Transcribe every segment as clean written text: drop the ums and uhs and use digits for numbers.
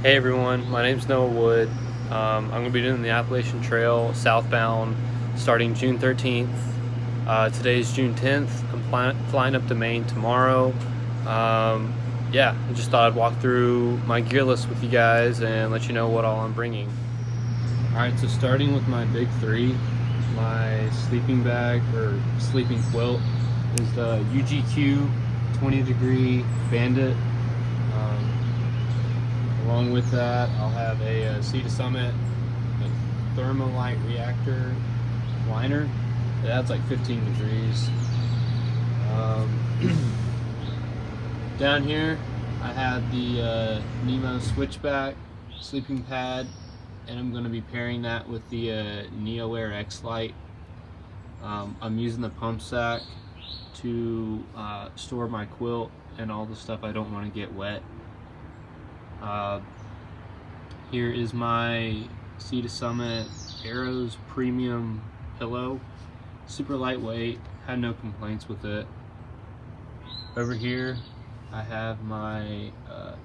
Hey everyone, my name's Noah Wood. I'm going to be doing the Appalachian Trail Southbound starting June 13th. Today's June 10th. I'm flying up to Maine tomorrow. Yeah, I just thought I'd walk through my gear list with you guys and let you know what all I'm bringing. Alright, so starting with my big three, my sleeping bag or sleeping quilt is the UGQ 20 degree Bandit. Along with that, I'll have a Sea to Summit a Thermolite reactor liner. It adds like 15 degrees. Down here, I have the Nemo switchback sleeping pad, and I'm going to be pairing that with the NeoAir X-Lite. I'm using the pump sack to store my quilt and all the stuff I don't want to get wet. Here is my Sea to Summit Arrows Premium pillow. Super lightweight, had no complaints with it. Over here I have my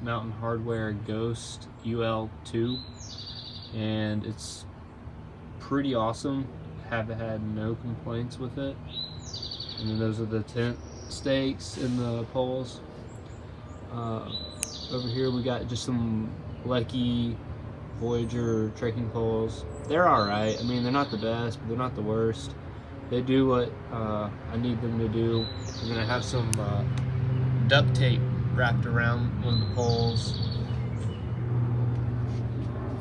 Mountain Hardwear Ghost UL2, and it's pretty awesome. Have had no complaints with it. And then those are the tent stakes and the poles. Over here we got just some Lecky Voyager trekking poles. They're alright. I mean, they're not the best, but they're not the worst. They do what I need them to do. I'm going to have some duct tape wrapped around one of the poles.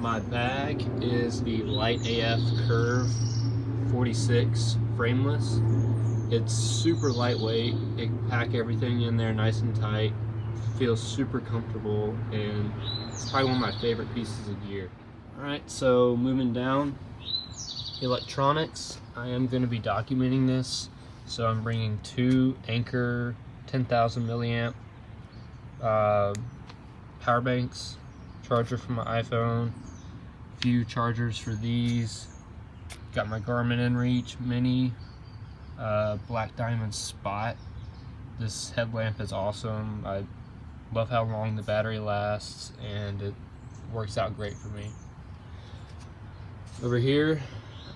My bag is the Light AF Curve 46 frameless. It's super lightweight. It can pack everything in there nice and tight. Feels super comfortable, and it's probably one of my favorite pieces of gear. Alright, so moving down, electronics. I am going to be documenting this, so I'm bringing two Anker 10,000 milliamp power banks, charger for my iPhone, a few chargers for these. Got my Garmin InReach Mini Black Diamond Spot. This headlamp is awesome. I love how long the battery lasts, and it works out great for me. Over here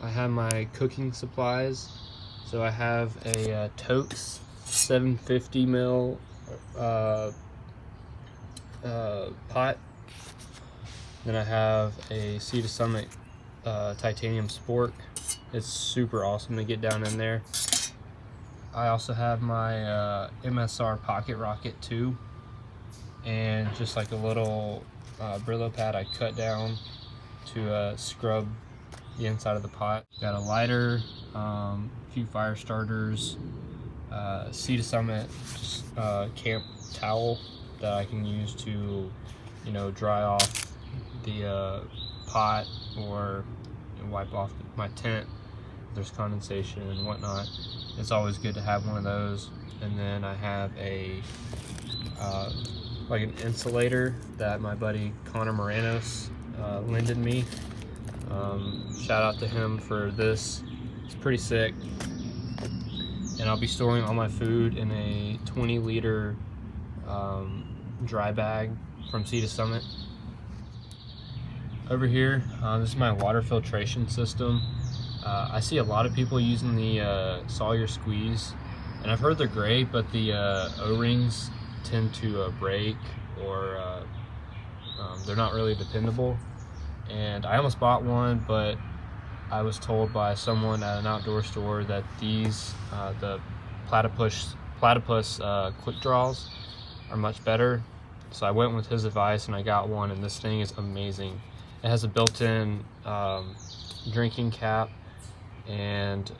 I have my cooking supplies. So I have a Totes 750 mil pot. Then I have a Sea to Summit titanium spork. It's super awesome to get down in there. I also have my MSR pocket rocket too, and just like a little Brillo pad I cut down to scrub the inside of the pot. Got a lighter, a few fire starters, Sea to Summit camp towel that I can use to, dry off the pot or wipe off my tent if there's condensation and whatnot. It's always good to have one of those. And then I have a like an insulator that my buddy Connor Moranos lended me. Shout out to him for this. It's pretty sick. And I'll be storing all my food in a 20-liter dry bag from Sea to Summit. Over here, this is my water filtration system. I see a lot of people using the Sawyer Squeeze, and I've heard they're great, but the O-rings tend to break, or they're not really dependable. And I almost bought one, but I was told by someone at an outdoor store that these, the platypus quick draws, are much better. So I went with his advice and I got one, and this thing is amazing. It has a built-in drinking cap, and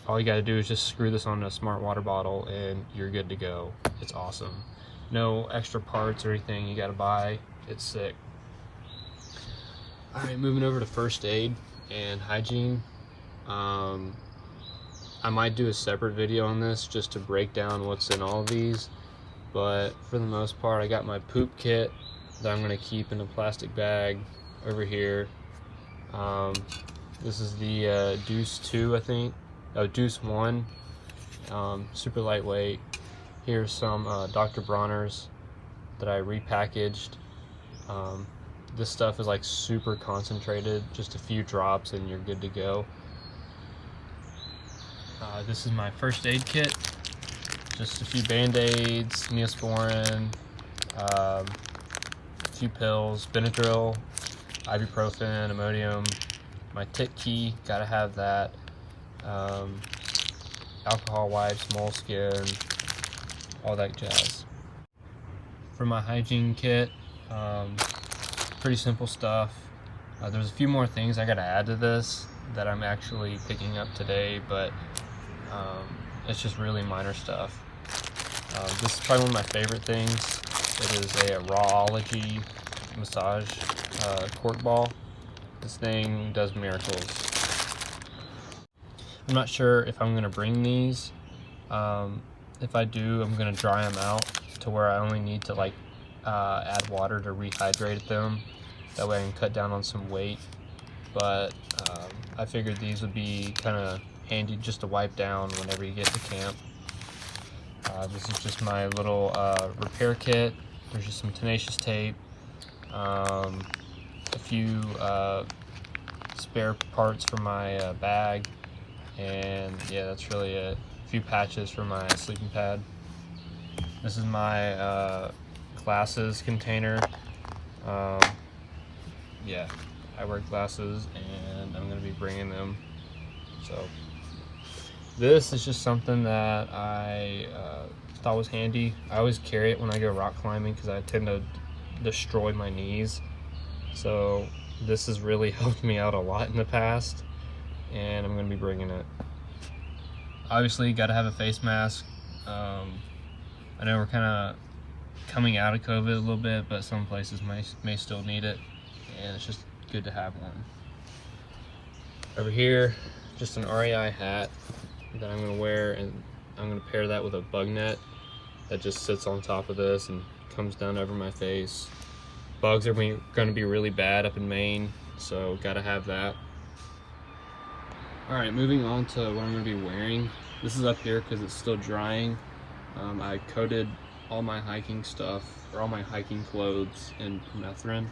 all you got to do is just screw this onto a smart water bottle and you're good to go. It's awesome. No extra parts or anything you got to buy. It's sick. Alright, moving over to first aid and hygiene. I might do a separate video on this just to break down what's in all of these, but for the most part I got my poop kit that I'm going to keep in a plastic bag over here. This is the Deuce 2, I think. Oh, Deuce 1. Super lightweight. Here's some Dr. Bronner's that I repackaged. This stuff is like super concentrated, just a few drops and you're good to go. This is my first aid kit. Just a few band-aids, Neosporin, a few pills, Benadryl, ibuprofen, Imodium, my tick key, gotta have that, alcohol wipes, moleskin, all that jazz. For my hygiene kit, pretty simple stuff. There's a few more things I gotta add to this that I'm actually picking up today, but it's just really minor stuff. This is probably one of my favorite things. It is a Rawology massage cork ball. This thing does miracles. I'm not sure if I'm gonna bring these. If I do, I'm gonna dry them out to where I only need to like add water to rehydrate them. That way I can cut down on some weight. But I figured these would be kind of handy just to wipe down whenever you get to camp. This is just my little repair kit. There's just some tenacious tape, a few spare parts for my bag, and yeah, that's really it. A few patches for my sleeping pad. This is my glasses container. Yeah, I wear glasses and I'm going to be bringing them. So this is just something that I thought was handy. I always carry it when I go rock climbing because I tend to destroy my knees. So this has really helped me out a lot in the past, and I'm going to be bringing it. Obviously, got to have a face mask. I know we're kind of coming out of COVID a little bit, but some places may still need it, and it's just good to have one. Over here, just an REI hat that I'm going to wear, and I'm going to pair that with a bug net that just sits on top of this and comes down over my face. Bugs are going to be really bad up in Maine, so got to have that. Alright, moving on to what I'm going to be wearing. This is up here because it's still drying. I coated all my hiking stuff, or all my hiking clothes, in permethrin.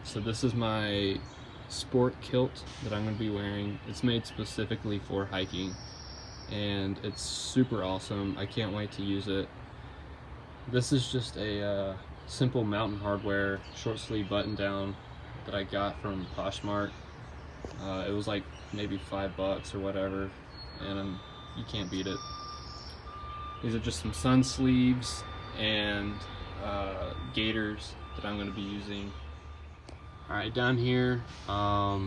So this is my sport kilt that I'm going to be wearing. It's made specifically for hiking, and it's super awesome. I can't wait to use it. This is just a simple Mountain Hardwear short sleeve button down that I got from Poshmark. It was like maybe $5 or whatever, and you can't beat it. These are just some sun sleeves and gaiters that I'm going to be using. Alright, down here, I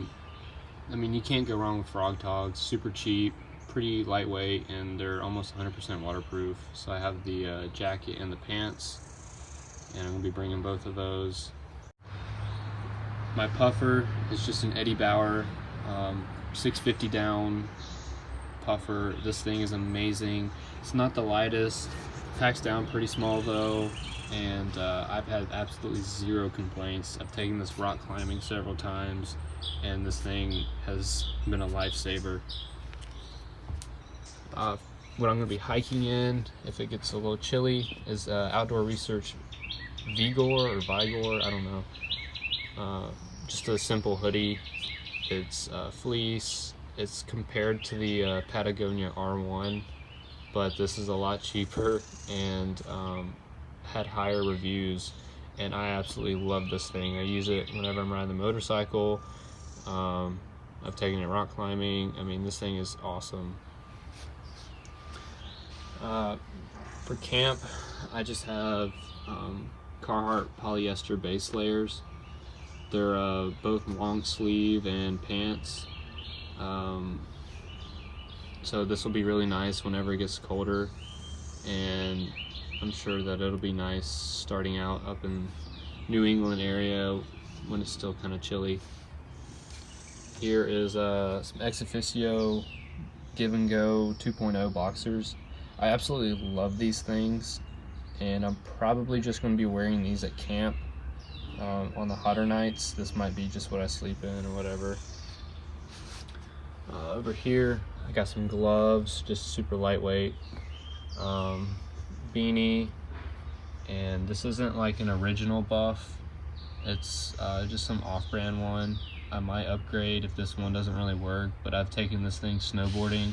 mean, you can't go wrong with Frog Togs. Super cheap, pretty lightweight, and they're almost 100% waterproof. So I have the jacket and the pants, and I'm going to be bringing both of those. My puffer is just an Eddie Bauer 650 down puffer. This thing is amazing. It's not the lightest, packs down pretty small though, and I've had absolutely zero complaints. I've taken this rock climbing several times, and this thing has been a lifesaver. What I'm going to be hiking in, if it gets a little chilly, is Outdoor Research Vigor or Vigor, I don't know. Just a simple hoodie. It's fleece. It's compared to the Patagonia R1, but this is a lot cheaper and had higher reviews, and I absolutely love this thing. I use it whenever I'm riding the motorcycle. I've taken it rock climbing. I mean, this thing is awesome. For camp, I just have Carhartt polyester base layers. They're both long sleeve and pants. So this will be really nice whenever it gets colder, and I'm sure that it'll be nice starting out up in New England area when it's still kind of chilly. Here is some Ex Officio Give and Go 2.0 boxers. I absolutely love these things, and I'm probably just going to be wearing these at camp. On the hotter nights, this might be just what I sleep in or whatever. Over here, I got some gloves, just super lightweight, beanie, and this isn't like an original buff. It's just some off-brand one. I might upgrade if this one doesn't really work, but I've taken this thing snowboarding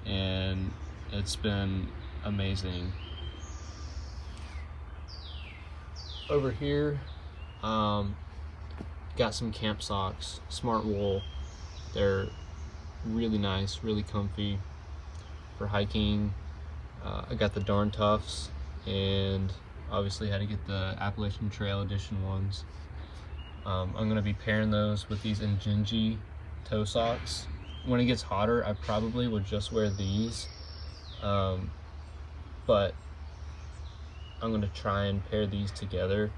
and it's been amazing. Over here, got some camp socks, Smart Wool. They're really nice, really comfy for hiking. I got the Darn Toughs, and obviously had to get the Appalachian Trail Edition ones. I'm gonna be pairing those with these Injinji toe socks. When it gets hotter, I probably would just wear these, but I'm gonna try and pair these together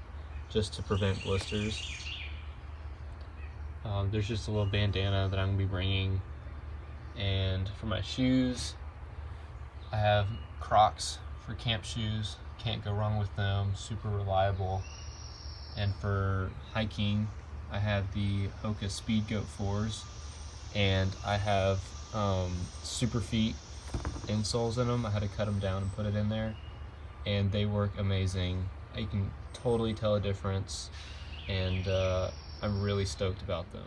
just to prevent blisters. There's just a little bandana that I'm gonna be bringing, and for my shoes, I have Crocs for camp shoes. Can't go wrong with them, super reliable. And for hiking, I have the Hoka Speed Goat 4s, and I have Super Feet insoles in them. I had to cut them down and put it in there, and they work amazing. You can totally tell a difference, and I'm really stoked about them.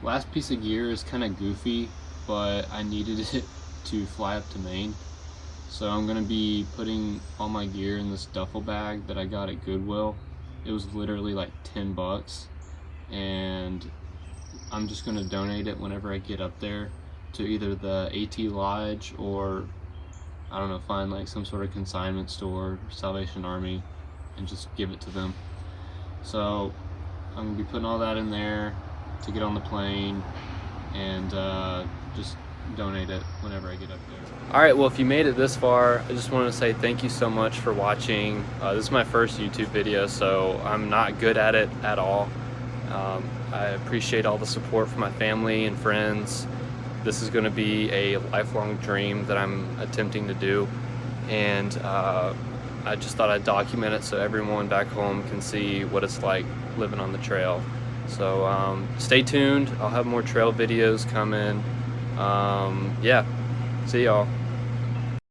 Last piece of gear is kind of goofy, but I needed it to fly up to Maine. So I'm gonna be putting all my gear in this duffel bag that I got at Goodwill. It was literally like 10 bucks, and I'm just gonna donate it whenever I get up there to either the AT Lodge, or I don't know, find like some sort of consignment store, Salvation Army, and just give it to them. So I'm gonna be putting all that in there to get on the plane, and just donate it whenever I get up there. Alright, well, if you made it this far, I just want to say thank you so much for watching. This is my first YouTube video, so I'm not good at it at all. I appreciate all the support from my family and friends. This is going to be a lifelong dream that I'm attempting to do, and I just thought I'd document it so everyone back home can see what it's like living on the trail. So stay tuned. I'll have more trail videos coming. Yeah, see y'all.